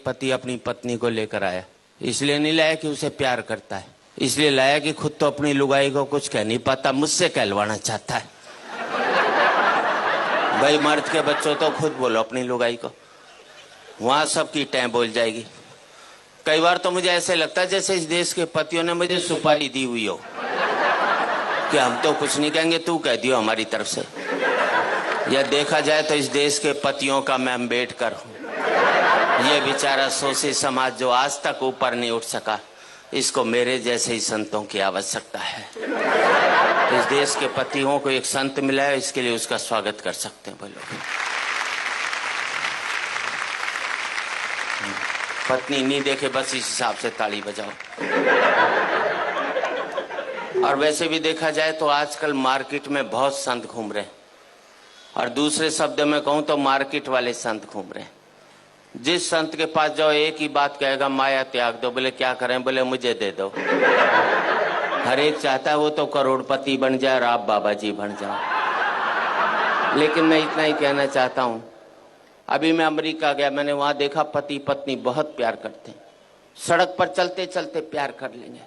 पति अपनी पत्नी को लेकर आया। इसलिए नहीं लाया कि उसे प्यार करता है, इसलिए लाया कि खुद तो अपनी लुगाई को कुछ कह नहीं पाता, मुझसे कहलवाना चाहता है। भाई मर्द के बच्चों तो खुद बोलो अपनी लुगाई को, वहां सबकी टैं बोल जाएगी। कई बार तो मुझे ऐसे लगता है जैसे इस देश के पतियों ने मुझे सुपारी दी हुई हो कि हम तो कुछ नहीं कहेंगे, तू कह दियो हमारी तरफ से। या देखा जाए तो इस देश के पतियों का मैं अम्बेडकर हूँ। ये बेचारा शोषित समाज जो आज तक ऊपर नहीं उठ सका, इसको मेरे जैसे ही संतों की आवश्यकता है। इस देश के पतियों को एक संत मिला है, इसके लिए उसका स्वागत कर सकते हैं। बोलो पत्नी नहीं देखे बस इस हिसाब से ताली बजाओ। और वैसे भी देखा जाए तो आजकल मार्केट में बहुत संत घूम रहे हैं, और दूसरे शब्द में कहूं तो मार्केट वाले संत घूम रहे हैं। जिस संत के पास जाओ एक ही बात कहेगा, माया त्याग दो। बोले क्या करें? बोले मुझे दे दो। हर एक चाहता है वो तो करोड़पति बन जाए और आप बाबा जी बन जाओ। लेकिन मैं इतना ही कहना चाहता हूं, अभी मैं अमेरिका गया, मैंने वहां देखा पति पत्नी बहुत प्यार करते हैं। सड़क पर चलते चलते प्यार कर लेंगे,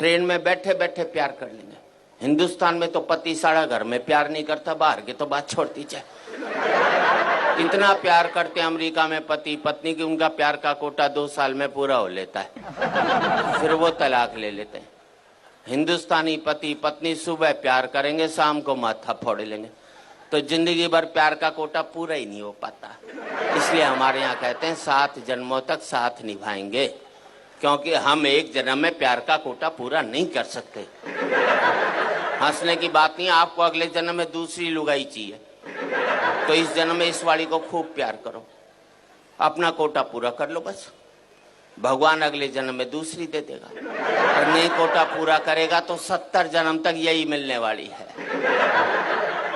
ट्रेन में बैठे बैठे प्यार कर लेंगे। हिंदुस्तान में तो पति सारा घर में प्यार नहीं करता, बाहर के तो बात छोड़ दीजिए। इतना प्यार करते हैं अमेरिका में पति पत्नी की, उनका प्यार का कोटा 2 साल में पूरा हो लेता है, फिर वो तलाक ले लेते हैं। हिंदुस्तानी पति पत्नी सुबह प्यार करेंगे, शाम को माथा फोड़ लेंगे, तो जिंदगी भर प्यार का कोटा पूरा ही नहीं हो पाता। इसलिए हमारे यहाँ कहते हैं 7 जन्मों तक साथ निभाएंगे, क्योंकि हम एक जन्म में प्यार का कोटा पूरा नहीं कर सकते। हंसने की बात नहीं, आपको अगले जन्म में दूसरी लुगाई चाहिए, तो इस जन्म में इस वाली को खूब प्यार करो, अपना कोटा पूरा कर लो बस। भगवान अगले जन्म में दूसरी दे देगा, और नहीं कोटा पूरा करेगा तो 70 जन्म तक यही मिलने वाली है।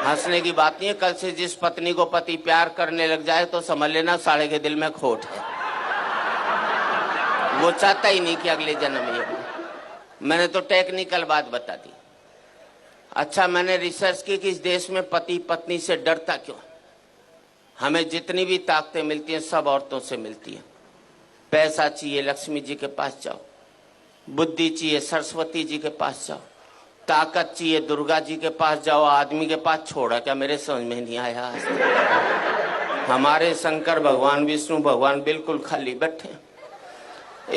हंसने की बात नहीं है, कल से जिस पत्नी को पति प्यार करने लग जाए तो समझ लेना साले के दिल में खोट है, वो चाहता ही नहीं कि अगले जन्म में ये। मैंने तो टेक्निकल बात बता दी। अच्छा, मैंने रिसर्च की कि इस देश में पति पत्नी से डरता क्यों? हमें जितनी भी ताकतें मिलती हैं सब औरतों से मिलती हैं। पैसा चाहिए लक्ष्मी जी के पास जाओ, बुद्धि चाहिए सरस्वती जी के पास जाओ, ताकत चाहिए दुर्गा जी के पास जाओ, आदमी के पास छोड़ा क्या? मेरे समझ में नहीं आया। हमारे शंकर भगवान विष्णु भगवान बिल्कुल खाली बैठे,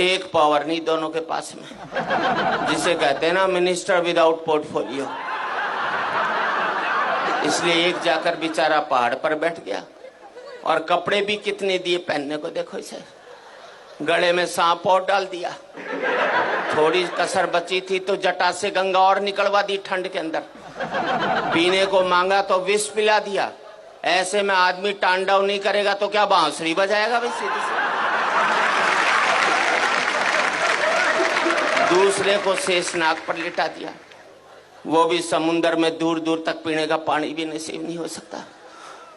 एक पावर नहीं दोनों के पास में, जिसे कहते हैं ना मिनिस्टर विदाउट पोर्टफोलियो। इसलिए एक जाकर बेचारा पहाड़ पर बैठ गया, और कपड़े भी कितने दिए पहनने को, देखो इसे, गले में सांप और डाल दिया। थोड़ी कसर बची थी तो जटा से गंगा और निकलवा दी ठंड के अंदर। पीने को मांगा तो विष पिला दिया। ऐसे में आदमी तांडव नहीं करेगा तो क्या बांसुरी बजाएगा भाई? सीधी से दूसरे को शेषनाग पर लिटा दिया, वो भी समुन्द्र में दूर दूर तक पीने का पानी भी नसीब नहीं हो सकता।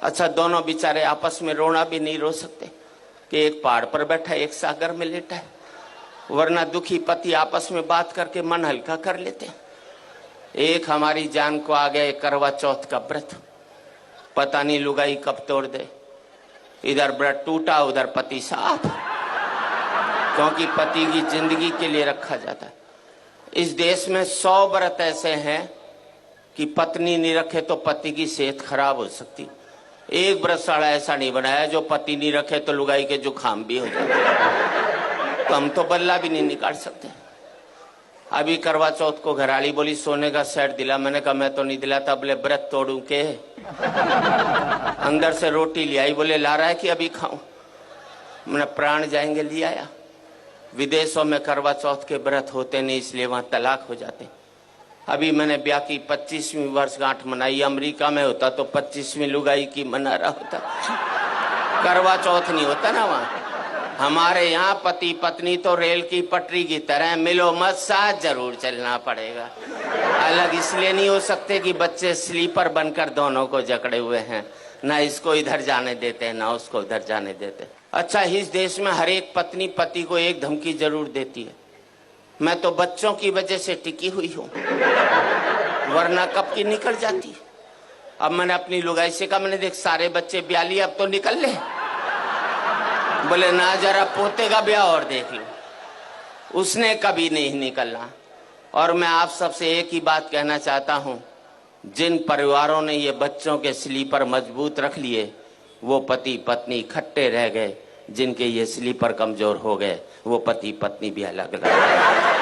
अच्छा, दोनों बेचारे आपस में रोना भी नहीं रो सकते कि एक पहाड़ पर बैठा एक सागर में लेटा है, वरना दुखी पति आपस में बात करके मन हल्का कर लेते। एक हमारी जान को आ गया करवा चौथ का व्रत, पता नहीं लुगाई कब तोड़ दे। इधर व्रत टूटा उधर पति साफ, क्योंकि पति की जिंदगी के लिए रखा जाता है। इस देश में 100 व्रत ऐसे हैं कि पत्नी नहीं रखे तो पति की सेहत खराब हो सकती। एक व्रतशाला ऐसा नहीं बनाया जो पति नहीं रखे तो लुगाई के जुखाम भी हो जाते, तो हम तो बल्ला भी नहीं निकाल सकते। अभी करवा चौथ को घराड़ी बोली सोने का सेट दिला, मैंने कहा मैं तो नहीं दिलाता। बोले व्रत तोड़ू के? अंदर से रोटी ले आई, बोले ला रहा है कि अभी खाऊं? मैंने प्राण जाएंगे, ले आया। विदेशों में करवा चौथ के व्रत होते नहीं, इसलिए वहां तलाक हो जाते। अभी मैंने ब्याह की 25वीं वर्षगांठ मनाई, अमेरिका में होता तो 25वीं लुगाई की मना रहा होता, करवा चौथ नहीं होता ना वहां। हमारे यहाँ पति पत्नी तो रेल की पटरी की तरह, मिलो मत साथ जरूर चलना पड़ेगा। अलग इसलिए नहीं हो सकते कि बच्चे स्लीपर बनकर दोनों को जकड़े हुए हैं, ना इसको इधर जाने देते ना उसको उधर जाने देते। अच्छा, इस देश में हर एक पत्नी पति को एक धमकी जरूर देती है, मैं तो बच्चों की वजह से टिकी हुई हूँ, वरना कब की निकल जाती। अब मैंने अपनी लुगाई से कहा, मैंने देख सारे बच्चे ब्याह लिए, अब तो निकल ले। बोले ना जरा पोते का ब्याह और देख लो, उसने कभी नहीं निकलना। और मैं आप सबसे एक ही बात कहना चाहता हूं, जिन परिवारों ने ये बच्चों के स्लीपर मजबूत रख लिए वो पति पत्नी इकट्ठे रह गए, जिनके ये स्लीपर कमजोर हो गए वो पति पत्नी भी अलग अलग।